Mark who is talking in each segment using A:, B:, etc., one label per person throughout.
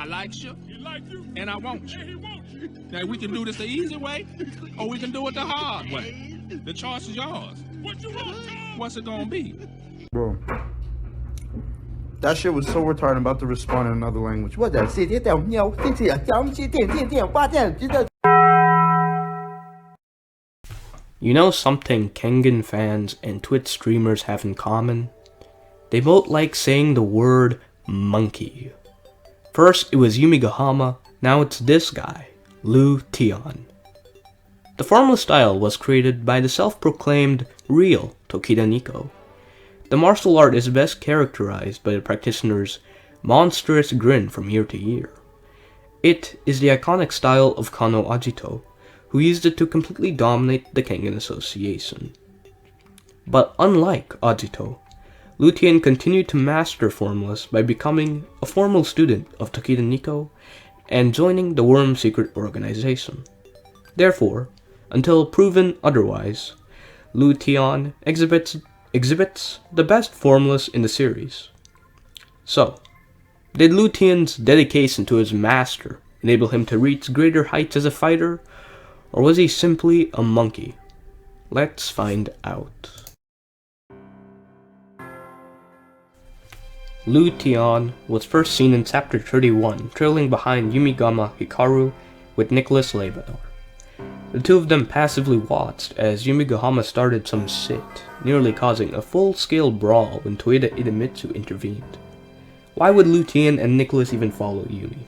A: I like you.
B: He like you.
A: And I want you.
B: And he wants you.
A: Now, we can do this the easy way, or we can do it the hard way. The choice is yours.
B: What you want, Tom?
A: What's it gonna be?
C: Bro. That shit was so retarded. I'm about to respond in another language. What the?
D: You know something Kengen fans and Twitch streamers have in common? They both like saying the word monkey. First it was Yumigahama, now it's this guy, Lu Tian. The formula style was created by the self-proclaimed real Tokita Nico. The martial art is best characterized by the practitioner's monstrous grin from ear to ear. It is the iconic style of Kano Ajito, who used it to completely dominate the Kengen Association. But unlike Ajito, Lu Tian continued to master formulas by becoming a formal student of Tokita Nico and joining the Worm Secret Organization. Therefore, until proven otherwise, Lu Tian exhibits the best formulas in the series. So, did Lu Tian's dedication to his master enable him to reach greater heights as a fighter, or was he simply a monkey? Let's find out. Lu Tian was first seen in chapter 31, trailing behind Yumigama Hikaru with Nicholas Labrador. The two of them passively watched as Yumigahama started some shit, nearly causing a full-scale brawl when Toeda Idemitsu intervened. Why would Lu Tian and Nicholas even follow Yumi?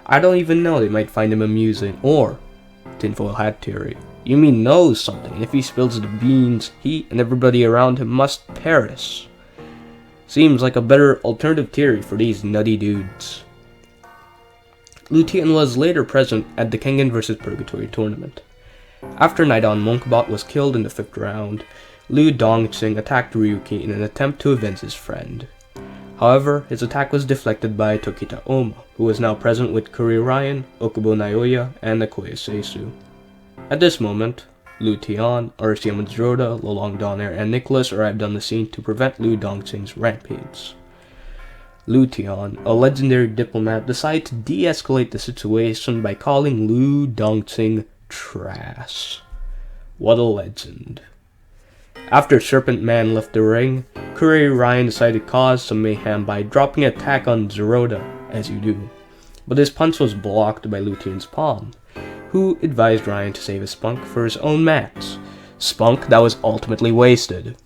D: I don't even know, they might find him amusing, or tinfoil hat theory. Yumi knows something, and if he spills the beans, he and everybody around him must perish. Seems like a better alternative theory for these nutty dudes. Lu Tian was later present at the Kengen vs Purgatory tournament. After Nidon Monkbot was killed in the 5th round, Lu Dongqing attacked Ryuki in an attempt to avenge his friend. However, his attack was deflected by Tokita Oma, who was now present with Kuri Ryan, Okubo Naoya, and Okoye Seisu. At this moment, Lu Tian, Arashiyama Jiroda, Lolong Donair, and Nicholas arrived on the scene to prevent Lu Dongqing's rampage. Lu Tian, a legendary diplomat, decided to de-escalate the situation by calling Lu Dongqing trash. What a legend. After Serpent Man left the ring, Kuri Ryan decided to cause some mayhem by dropping an attack on Jiroda, as you do. But his punch was blocked by Lu Tian's palm, who advised Ryan to save his spunk for his own match, spunk that was ultimately wasted.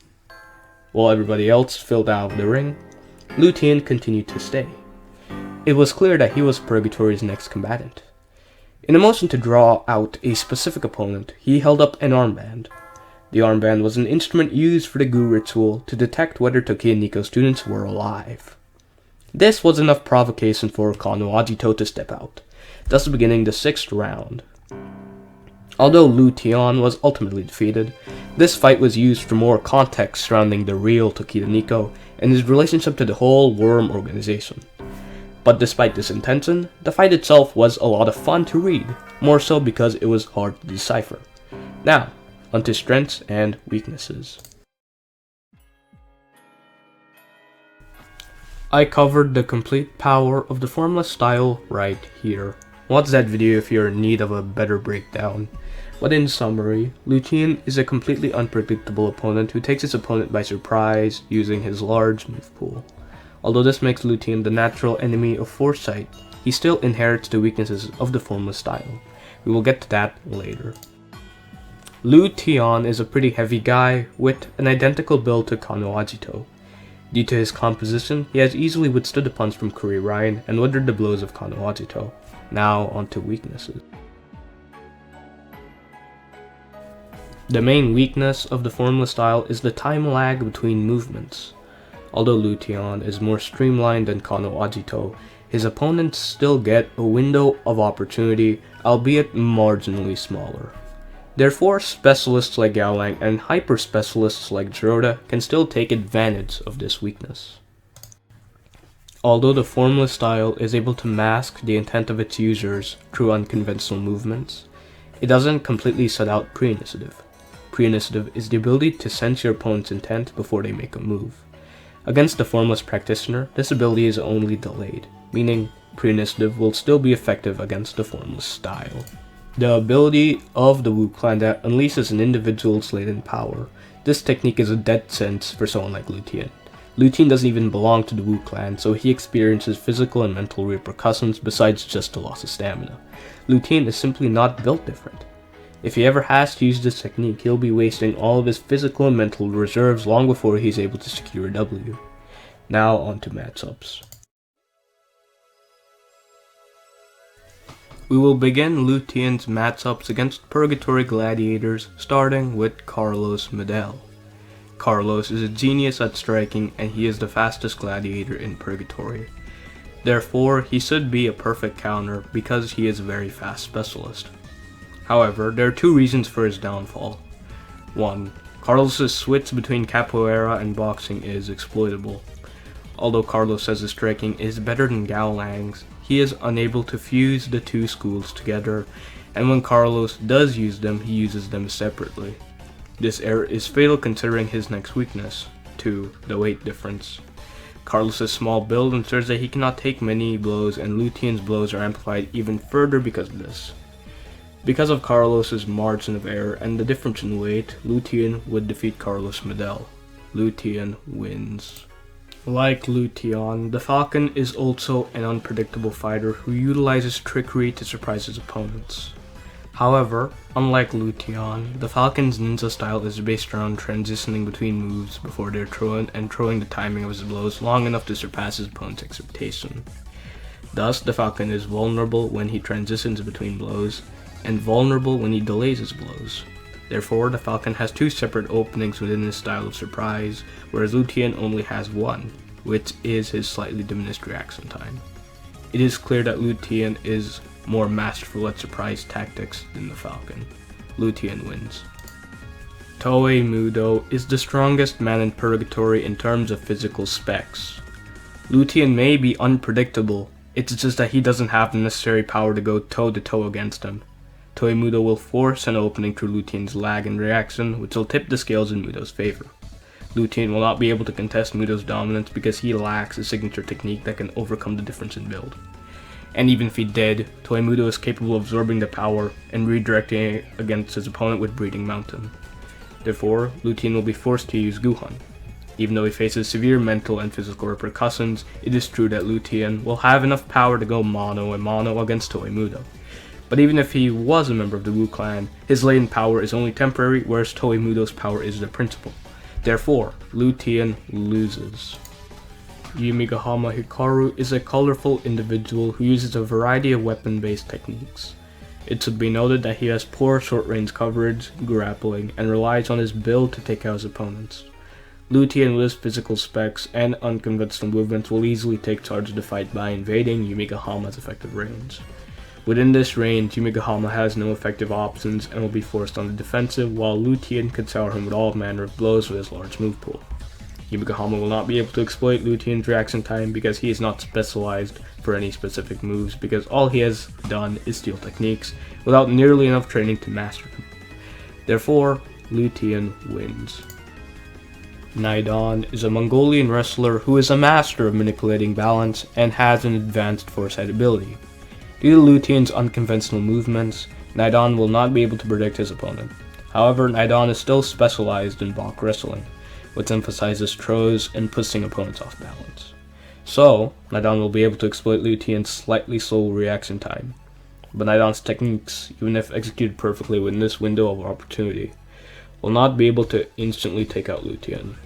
D: While everybody else filled out of the ring, Lu Tian continued to stay. It was clear that he was Purgatory's next combatant. In a motion to draw out a specific opponent, he held up an armband. The armband was an instrument used for the Gu ritual to detect whether Tokita Nico students were alive. This was enough provocation for Kano Ajito to step out, thus beginning the 6th round. Although Lu Tian was ultimately defeated, this fight was used for more context surrounding the real Tokita Nico and his relationship to the whole Worm organization. But despite this intention, the fight itself was a lot of fun to read, more so because it was hard to decipher. Now, onto strengths and weaknesses. I covered the complete power of the formula style right here. Watch that video if you're in need of a better breakdown. But in summary, Lu Tian is a completely unpredictable opponent who takes his opponent by surprise using his large move pool. Although this makes Lu Tian the natural enemy of Foresight, he still inherits the weaknesses of the formula style. We will get to that later. Lu Tian is a pretty heavy guy with an identical build to Kano Ajito. Due to his composition, he has easily withstood the punch from Kuri Ryan and weathered the blows of Kano Ajito. Now onto weaknesses. The main weakness of the formula style is the time lag between movements. Although Lu Tian is more streamlined than Kano Ajito, his opponents still get a window of opportunity, albeit marginally smaller. Therefore, specialists like Yaolang and hyper-specialists like Jiroda can still take advantage of this weakness. Although the formula style is able to mask the intent of its users through unconventional movements, it doesn't completely shut out pre-initiative. Pre-initiative is the ability to sense your opponent's intent before they make a move. Against the formless practitioner, this ability is only delayed. meaning pre-initiative will still be effective against the formless style. The ability of the Wu clan that unleashes an individual's latent power. This technique is a dead sense for someone like Lu Tian. Lu Tian doesn't even belong to the Wu clan, so he experiences physical and mental repercussions besides just the loss of stamina. Lu Tian is simply not built different. If he ever has to use this technique, he'll be wasting all of his physical and mental reserves long before he's able to secure a W. Now on to matchups. We will begin Lu Tian's matchups against Purgatory Gladiators, starting with Carlos Medel. Carlos is a genius at striking, and he is the fastest gladiator in Purgatory. Therefore, he should be a perfect counter because he is a very fast specialist. However, there are two reasons for his downfall. 1. Carlos's switch between capoeira and boxing is exploitable. Although Carlos says his striking is better than Gao Lang's, he is unable to fuse the two schools together, and when Carlos does use them, he uses them separately. This error is fatal considering his next weakness, 2. The weight difference. Carlos's small build ensures that he cannot take many blows, and Lu Tian's blows are amplified even further because of this. Because of Carlos's margin of error and the difference in weight, Lu Tian would defeat Carlos Medel. Lu Tian wins. Like Lu Tian, the Falcon is also an unpredictable fighter who utilizes trickery to surprise his opponents. However, unlike Lu Tian, the Falcon's ninja style is based around transitioning between moves before they're thrown and throwing the timing of his blows long enough to surpass his opponent's expectation. Thus, the Falcon is vulnerable when he transitions between blows, and vulnerable when he delays his blows. Therefore, the Falcon has two separate openings within his style of surprise, whereas Lu Tian only has one, which is his slightly diminished reaction time. It is clear that Lu Tian is more masterful at surprise tactics than the Falcon. Lu Tian wins. Toei Mudo is the strongest man in Purgatory in terms of physical specs. Lu Tian may be unpredictable, it's just that he doesn't have the necessary power to go toe-to-toe against him. Toei Mudo will force an opening through Lu Tian's lag and reaction, which will tip the scales in Mudo's favor. Lu Tian will not be able to contest Mudo's dominance because he lacks a signature technique that can overcome the difference in build. And even if he did, Toei Mudo is capable of absorbing the power and redirecting it against his opponent with Breeding Mountain. Therefore, Lu Tian will be forced to use Guhan. Even though he faces severe mental and physical repercussions, it is true that Lu Tian will have enough power to go mono and mono against Toei Mudo. But even if he was a member of the Wu clan, his latent power is only temporary, whereas Toei Mudo's power is the principal. Therefore, Lu Tian loses. Yumigahama Hikaru is a colorful individual who uses a variety of weapon-based techniques. It should be noted that he has poor short-range coverage, grappling, and relies on his build to take out his opponents. Lu Tian with his physical specs and unconventional movements will easily take charge of the fight by invading Yumigahama's effective range. Within this range, Yumigahama has no effective options and will be forced on the defensive, while Lu Tian can sour him with all manner of blows with his large move pool. Yumigahama will not be able to exploit Lu Tian's reaction time because he is not specialized for any specific moves, because all he has done is steal techniques without nearly enough training to master them. Therefore, Lu Tian wins. Naidan is a Mongolian wrestler who is a master of manipulating balance and has an advanced foresight ability. Due to Lu Tian's unconventional movements, Naidan will not be able to predict his opponent. However, Naidan is still specialized in Bok wrestling, which emphasizes throws and pushing opponents off balance. So, Naidan will be able to exploit Lu Tian's slightly slow reaction time. But Naidan's techniques, even if executed perfectly within this window of opportunity, will not be able to instantly take out Lu Tian.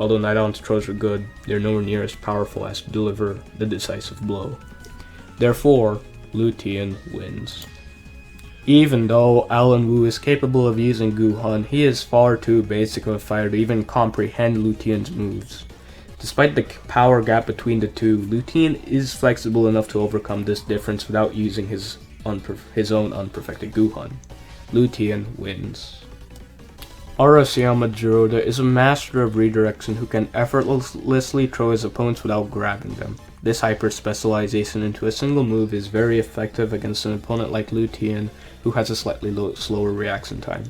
D: Although Naidan's throws are good, they are nowhere near as powerful as to deliver the decisive blow. Therefore, Lu Tian wins. Even though Alan Wu is capable of using Guhan, he is far too basic of a fighter to even comprehend Lu Tian's moves. Despite the power gap between the two, Lu Tian is flexible enough to overcome this difference without using his own unperfected Guhan. Lu Tian wins. Arashiyama Jiroda is a master of redirection who can effortlessly throw his opponents without grabbing them. This hyper-specialization into a single move is very effective against an opponent like Lu Tian, who has a slightly slower reaction time.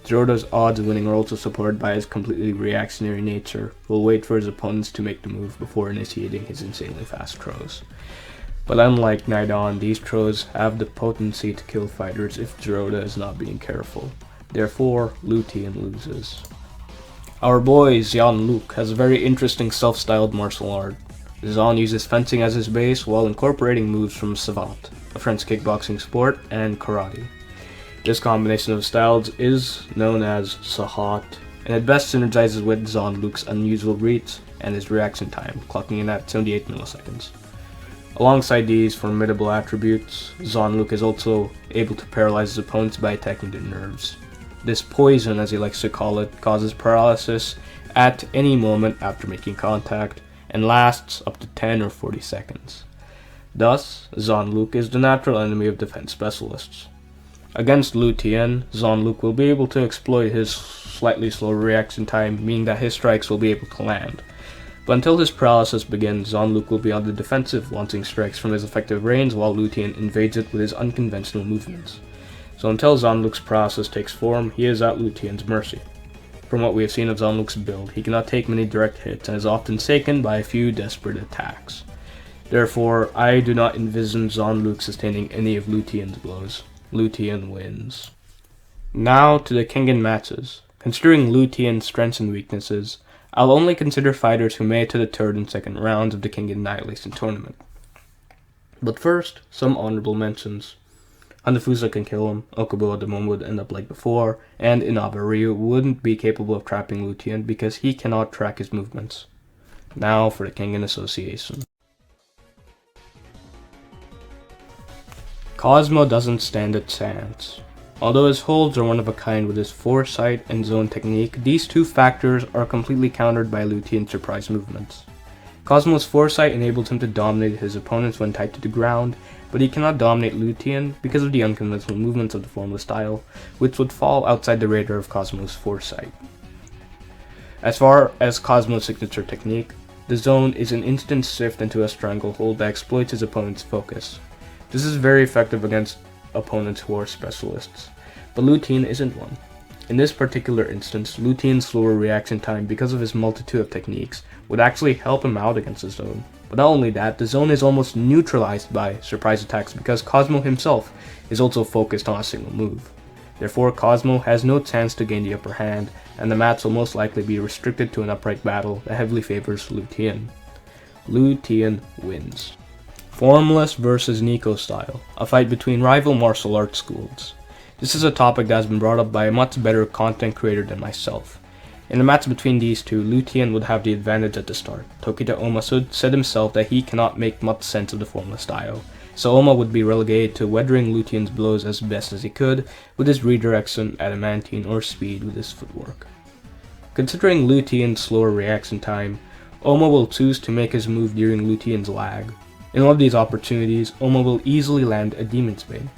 D: Jiroda's odds of winning are also supported by his completely reactionary nature, who will wait for his opponents to make the move before initiating his insanely fast throws. But unlike Nidon, these throws have the potency to kill fighters if Giroda is not being careful. Therefore, Lu Tian loses. Our boy Jean-Luc has a very interesting self-styled martial art. Jean uses fencing as his base while incorporating moves from Savate, a French kickboxing sport, and karate. This combination of styles is known as Sahat, and it best synergizes with Jean-Luc's unusual reach and his reaction time, clocking in at 78 milliseconds. Alongside these formidable attributes, Jean-Luc is also able to paralyze his opponents by attacking their nerves. This poison, as he likes to call it, causes paralysis at any moment after making contact, and lasts up to 10 or 40 seconds. Thus, Jean-Luc is the natural enemy of defense specialists. Against Lu Tian, Jean-Luc will be able to exploit his slightly slower reaction time, meaning that his strikes will be able to land. But until his paralysis begins, Jean-Luc will be on the defensive, launching strikes from his effective range while Lu Tian invades it with his unconventional movements. So until Jean-Luc's paralysis takes form, he is at Lu Tian's mercy. From what we have seen of Jean-Luc's build, he cannot take many direct hits and is often taken by a few desperate attacks. Therefore, I do not envision Jean-Luc sustaining any of Lu Tian's blows. Lu Tian wins. Now to the Kengen matches. Considering Lu Tian's strengths and weaknesses, I'll only consider fighters who made it to the third and second rounds of the Kengen Annihilation Tournament. But first, some honorable mentions. Hanafusa can kill him, Okubo at the moment would end up like before, and Inaba Ryu wouldn't be capable of trapping Lu Tian because he cannot track his movements. Now for the Kengen Association. Cosmo doesn't stand a chance. Although his holds are one of a kind with his foresight and zone technique, these two factors are completely countered by Lu Tian's surprise movements. Cosmo's foresight enables him to dominate his opponents when tied to the ground, but he cannot dominate Lu Tian because of the unconventional movements of the formless style, which would fall outside the radar of Cosmo's foresight. As far as Cosmo's signature technique, the zone is an instant shift into a stranglehold that exploits his opponent's focus. This is very effective against opponents who are specialists, but Lu Tian isn't one. In this particular instance, Lu Tian's slower reaction time because of his multitude of techniques would actually help him out against the zone. But not only that, the zone is almost neutralized by surprise attacks because Cosmo himself is also focused on a single move. Therefore, Cosmo has no chance to gain the upper hand, and the match will most likely be restricted to an upright battle that heavily favors Lu Tian. Lu Tian wins. Formless versus Nico style, a fight between rival martial arts schools. This is a topic that has been brought up by a much better content creator than myself. In a match between these two, Lu Tian would have the advantage at the start. Tokita Omasud said himself that he cannot make much sense of the formless style, so Oma would be relegated to weathering Lu Tian's blows as best as he could with his redirection, adamantine, or speed with his footwork. Considering Lu Tian's slower reaction time, Oma will choose to make his move during Lu Tian's lag. In one of these opportunities, Oma will easily land a Demon's Bane.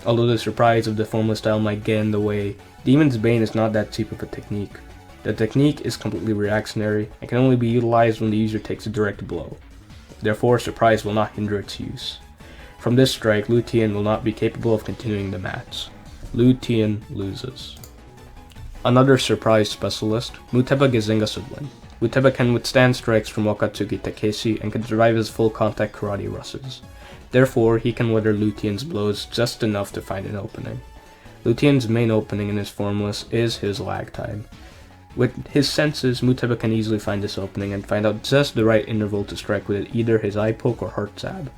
D: Although the surprise of the formless style might get in the way, Demon's Bane is not that cheap of a technique. The technique is completely reactionary and can only be utilized when the user takes a direct blow. Therefore, surprise will not hinder its use. From this strike, Lu Tian will not be capable of continuing the match. Lu Tian loses. Another surprise specialist, Muteba Gezenga should win. Muteba can withstand strikes from Wakatsuki Takeshi and can survive his full contact karate rushes. Therefore, he can weather Lu Tian's blows just enough to find an opening. Lu Tian's main opening in his formless is his lag time. With his senses, Muteba can easily find this opening and find out just the right interval to strike with either his eye poke or heart stab.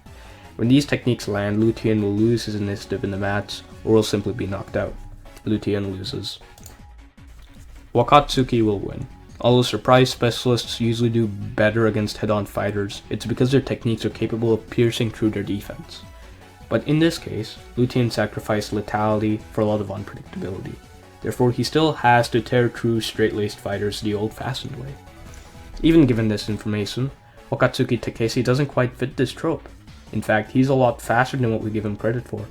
D: When these techniques land, Lu Tian will lose his initiative in the match, or will simply be knocked out. Lu Tian loses. Wakatsuki will win. Although surprise specialists usually do better against head-on fighters, it's because their techniques are capable of piercing through their defense. But in this case, Lu Tian sacrificed lethality for a lot of unpredictability. Therefore, he still has to tear through straight-laced fighters the old-fashioned way. Even given this information, Wakatsuki Takeshi doesn't quite fit this trope. In fact, he's a lot faster than what we give him credit for.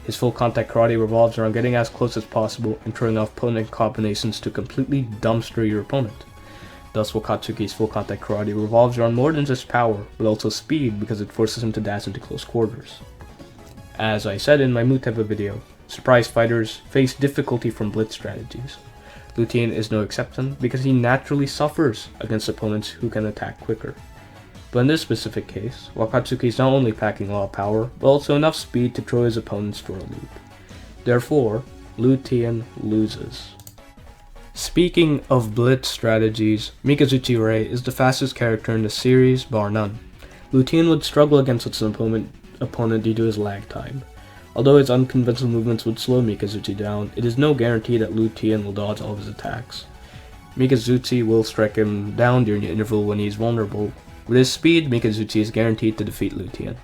D: His full contact karate revolves around getting as close as possible and throwing off potent combinations to completely dumpster your opponent. Thus, Wakatsuki's full contact karate revolves around more than just power, but also speed because it forces him to dash into close quarters. As I said in my Muteba video, surprise fighters face difficulty from blitz strategies. Lu Tian is no exception because he naturally suffers against opponents who can attack quicker. But in this specific case, Wakatsuki is not only packing a lot of power, but also enough speed to throw his opponents for a loop. Therefore, Lu Tian loses. Speaking of blitz strategies, Mikazuchi Rei is the fastest character in the series, bar none. Lu Tian would struggle against such an opponent due to his lag time. Although his unconventional movements would slow Mikazuchi down, it is no guarantee that Lu Tian will dodge all of his attacks. Mikazuchi will strike him down during the interval when he is vulnerable. With his speed, Mikazuchi is guaranteed to defeat Lu Tian.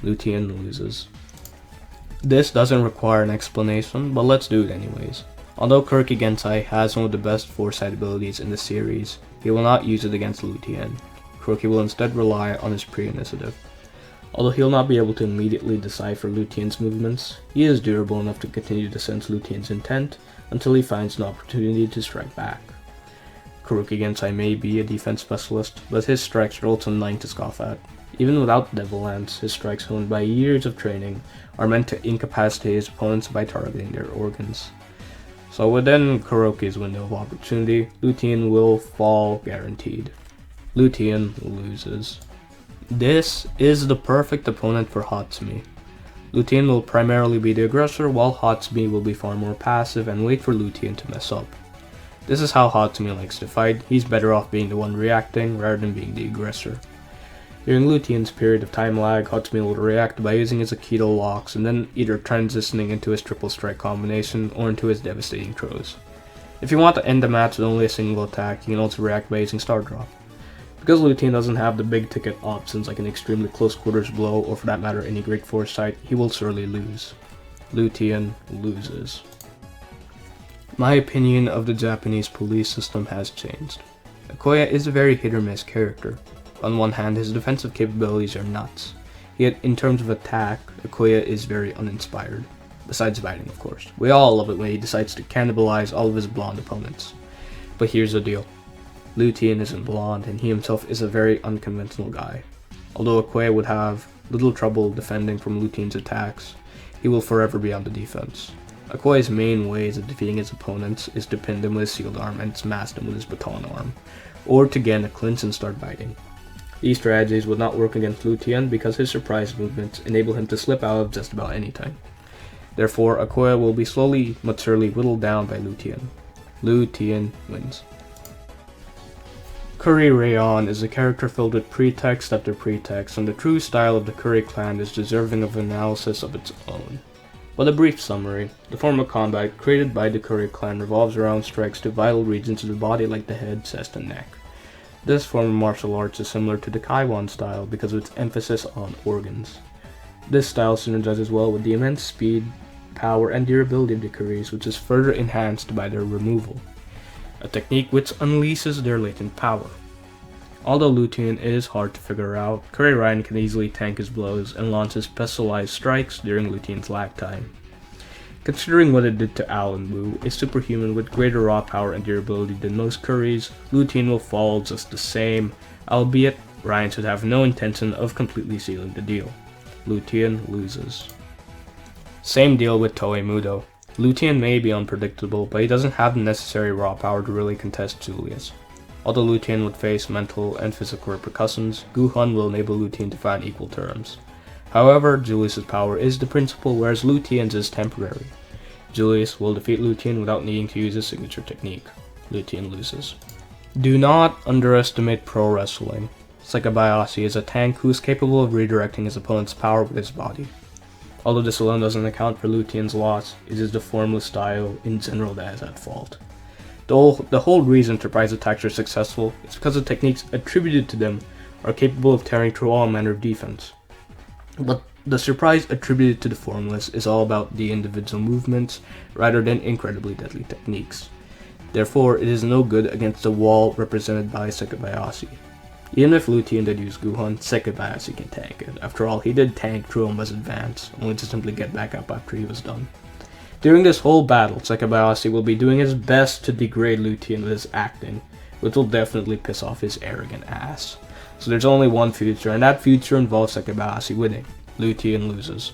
D: Lu Tian loses. This doesn't require an explanation, but let's do it anyways. Although Kuroki Gensai has one of the best foresight abilities in the series, he will not use it against Lu Tian. Kuroki will instead rely on his pre-initiative. Although he'll not be able to immediately decipher Lu Tian's movements, he is durable enough to continue to sense Lu Tian's intent until he finds an opportunity to strike back. Kuroki Gensai may be a defense specialist, but his strikes are also nothing to scoff at. Even without Devil Lance, his strikes honed by years of training are meant to incapacitate his opponents by targeting their organs. So within Kuroki's window of opportunity, Lu Tian will fall guaranteed. Lu Tian loses. This is the perfect opponent for Hatsumi. Lu Tian will primarily be the aggressor, while Hatsumi will be far more passive and wait for Lu Tian to mess up. This is how Hatsumi likes to fight. He's better off being the one reacting rather than being the aggressor. During Lu Tian's period of time lag, Hatsumi will react by using his Aikido locks and then either transitioning into his triple strike combination or into his devastating throws. If you want to end the match with only a single attack, you can also react by using Star Drop. Because Lu Tian doesn't have the big ticket options like an extremely close quarters blow or for that matter any great foresight, he will surely lose. Lu Tian loses. My opinion of the Japanese police system has changed. Akoya is a very hit or miss character. On one hand, his defensive capabilities are nuts, yet in terms of attack, Akoya is very uninspired. Besides biting, of course. We all love it when he decides to cannibalize all of his blonde opponents. But here's the deal. Lu Tian isn't blonde, and he himself is a very unconventional guy. Although Akoya would have little trouble defending from Lu Tian's attacks, he will forever be on the defense. Akoya's main ways of defeating his opponents is to pin them with his sealed arm and smash them with his baton arm, or to get in a clinch and start biting. These strategies would not work against Lu Tian because his surprise movements enable him to slip out of just about any time. Therefore, Akoya will be slowly but surely whittled down by Lu Tian. Lu Tian wins. Curry Rayon is a character filled with pretext after pretext, and the true style of the Curry clan is deserving of analysis of its own. But a brief summary, the form of combat created by the Curry clan revolves around strikes to vital regions of the body like the head, chest, and neck. This form of martial arts is similar to the Kaiwan style because of its emphasis on organs. This style synergizes well with the immense speed, power, and durability of the Currys, which is further enhanced by their removal, a technique which unleashes their latent power. Although Lu Tian is hard to figure out, Curry Ryan can easily tank his blows and launch his specialized strikes during Lu Tian's lag time. Considering what it did to Alan Wu, a superhuman with greater raw power and durability than most Currys, Lu Tian will fall just the same, albeit Ryan should have no intention of completely sealing the deal. Lu Tian loses. Same deal with Toei Mudo. Lu Tian may be unpredictable, but he doesn't have the necessary raw power to really contest Julius. Although Lu Tian would face mental and physical repercussions, Guhan will enable Lu Tian to fight on equal terms. However, Julius's power is the principal, whereas Lu Tian's is temporary. Julius will defeat Lu Tian without needing to use his signature technique. Lu Tian loses. Do not underestimate pro wrestling. Sekabayashi is a tank who is capable of redirecting his opponent's power with his body. Although this alone doesn't account for Lu Tian's loss, it is the formless style in general that is at fault. The whole reason surprise attacks are successful is because the techniques attributed to them are capable of tearing through all manner of defense. But the surprise attributed to the formless is all about the individual movements rather than incredibly deadly techniques. Therefore, it is no good against the wall represented by Sekabayashi. Even if Lu Tian did use Guhan, Sekabayashi can tank it. After all, he did tank through Oma's advance, only to simply get back up after he was done. During this whole battle, Sekabayashi will be doing his best to degrade Lu Tian with his acting, which will definitely piss off his arrogant ass. So there's only one future, and that future involves Sekabayashi winning. Lu Tian loses.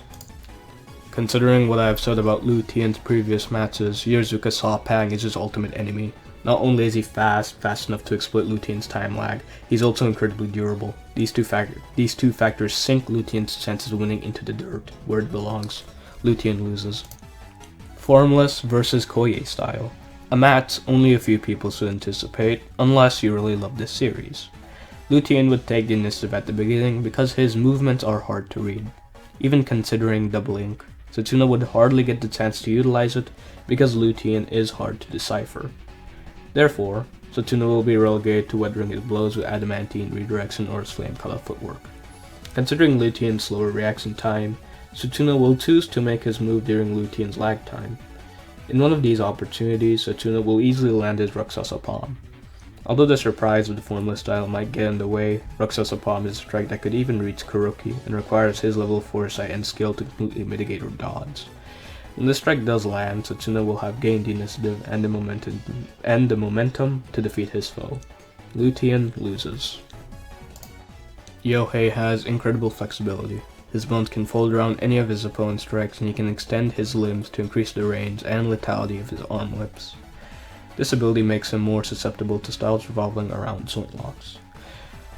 D: Considering what I have said about Lu Tian's previous matches, Yurzuka Sawpang is his ultimate enemy. Not only is he fast enough to exploit Lu Tian's time lag, he's also incredibly durable. These two factors sink Lu Tian's chances of winning into the dirt, where it belongs. Lu Tian loses. Formless versus Koye style. A match only a few people should anticipate, unless you really love this series. Lu Tian would take the initiative at the beginning because his movements are hard to read. Even considering double ink, Setsuna would hardly get the chance to utilize it because Lu Tian is hard to decipher. Therefore, Setsuna will be relegated to weathering his blows with adamantine redirection or his flame color footwork. Considering Lu Tian's slower reaction time, Setsuna will choose to make his move during Lu Tian's lag time. In one of these opportunities, Setsuna will easily land his Rakshasa Palm. Although the surprise of the formless style might get in the way, Rakshasa Palm is a strike that could even reach Kuroki and requires his level of foresight and skill to completely mitigate or dodge. When the strike does land, Setsuna will have gained the initiative and the momentum to defeat his foe. Lu Tian loses. Yohei has incredible flexibility. His bones can fold around any of his opponent's strikes, and he can extend his limbs to increase the range and lethality of his arm whips. This ability makes him more susceptible to styles revolving around joint locks.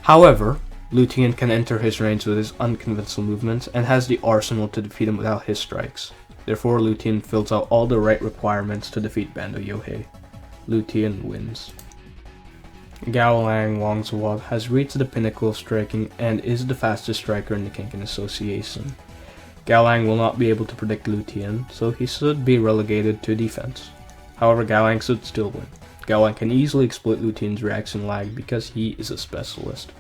D: However, Lu Tian can enter his range with his unconventional movements and has the arsenal to defeat him without his strikes. Therefore, Lu Tian fills out all the right requirements to defeat Bando Yohei. Lu Tian wins. Gaolang Wangzuo has reached the pinnacle of striking and is the fastest striker in the Kengen Association. Gaolang will not be able to predict Lu Tian, so he should be relegated to defense. However, Gaolang should still win. Gaolang can easily exploit Lu Tian's reaction lag because he is a specialist.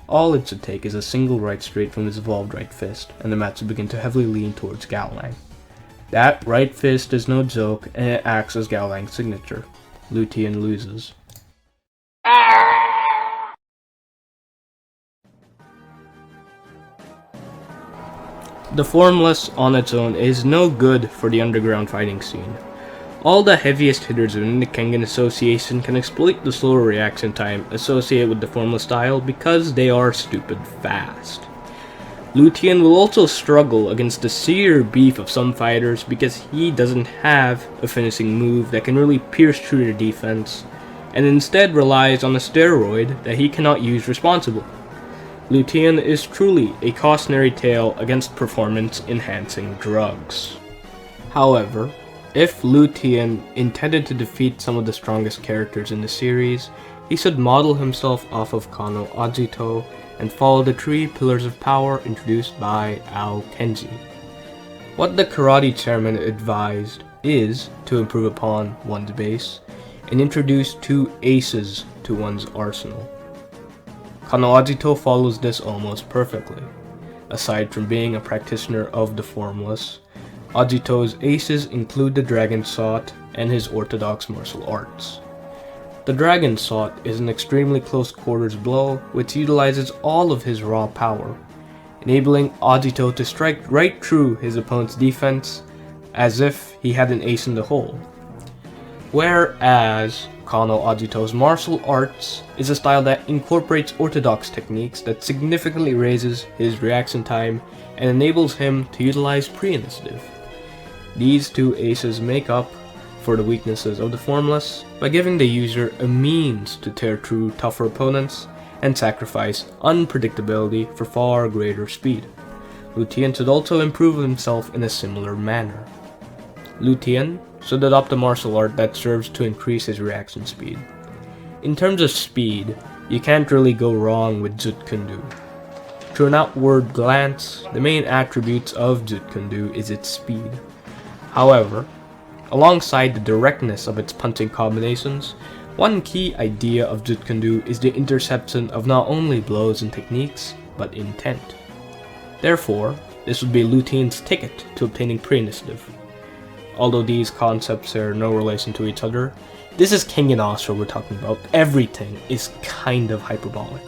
D: All it should take is a single right straight from his evolved right fist, and the match will begin to heavily lean towards Gaolang. That right fist is no joke, and it acts as Gaolang's signature. Lu Tian loses. The Formless on its own is no good for the underground fighting scene. All the heaviest hitters within the Kengen Association can exploit the slower reaction time associated with the Formless style because they are stupid fast. Lu Tian will also struggle against the sheer beef of some fighters because he doesn't have a finishing move that can really pierce through their defense, and instead relies on a steroid that he cannot use responsibly. Lu Tian is truly a cautionary tale against performance-enhancing drugs. However, if Lu Tian intended to defeat some of the strongest characters in the series, he should model himself off of Kano Ajito and follow the 3 pillars of power introduced by Aokenji. What the karate chairman advised is to improve upon one's base and introduce 2 aces to one's arsenal. Kano Ajito follows this almost perfectly. Aside from being a practitioner of the Formless, Ajito's aces include the Dragon Shot and his orthodox martial arts. The Dragon Shot is an extremely close quarters blow which utilizes all of his raw power, enabling Ajito to strike right through his opponent's defense as if he had an ace in the hole. Whereas Kano Ajito's martial arts is a style that incorporates orthodox techniques that significantly raises his reaction time and enables him to utilize pre-initiative. These 2 aces make up for the weaknesses of the Formless by giving the user a means to tear through tougher opponents and sacrifice unpredictability for far greater speed. Lu Tian should also improve himself in a similar manner. Lu Tian should adopt a martial art that serves to increase his reaction speed. In terms of speed, you can't really go wrong with Jutkundu. Through an outward glance, the main attributes of Jutkundu is its speed. However, alongside the directness of its punching combinations, one key idea of Jutkundu is the interception of not only blows and techniques, but intent. Therefore, this would be Lu Tian's ticket to obtaining pre-initiative. Although these concepts share no relation to each other, this is Kengen Ashura we're talking about. Everything is kind of hyperbolic.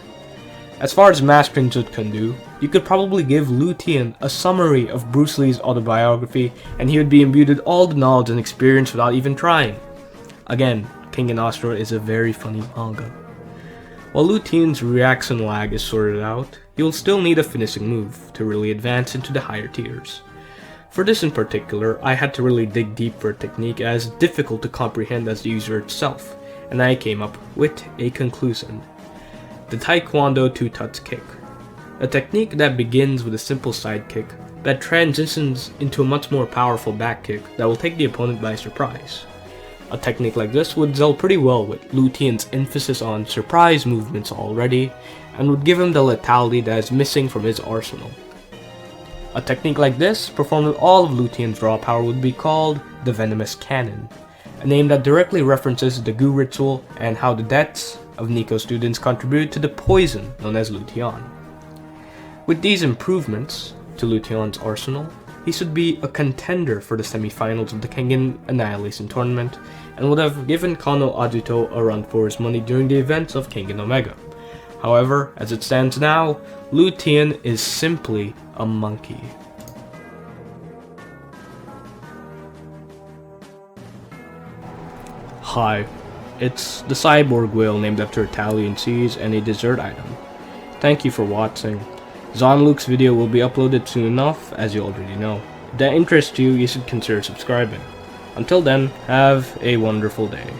D: As far as mastering Jutkundu, you could probably give Lu Tian a summary of Bruce Lee's autobiography and he would be imbued with all the knowledge and experience without even trying. Again, Kengen Ashura is a very funny manga. While Lu Tian's reaction lag is sorted out, he will still need a finishing move to really advance into the higher tiers. For this in particular, I had to really dig deep for a technique as difficult to comprehend as the user itself, and I came up with a conclusion. The Taekwondo two-touch kick. A technique that begins with a simple side kick that transitions into a much more powerful back kick that will take the opponent by surprise. A technique like this would gel pretty well with Lu Tian's emphasis on surprise movements already, and would give him the lethality that is missing from his arsenal. A technique like this, performed with all of Lu Tian's raw power, would be called the Venomous Cannon, a name that directly references the Gu ritual and how the deaths of Nico students contributed to the poison known as Lu Tian. With these improvements to Lu Tian's arsenal, he should be a contender for the semi-finals of the Kengen Annihilation Tournament, and would have given Kano Ajuto a run for his money during the events of Kengen Omega. However, as it stands now, Lu Tian is simply a monkey. Hi, it's the cyborg whale named after Italian seas and a dessert item. Thank you for watching. Zonluke's video will be uploaded soon enough, as you already know. If that interests you, you should consider subscribing. Until then, have a wonderful day.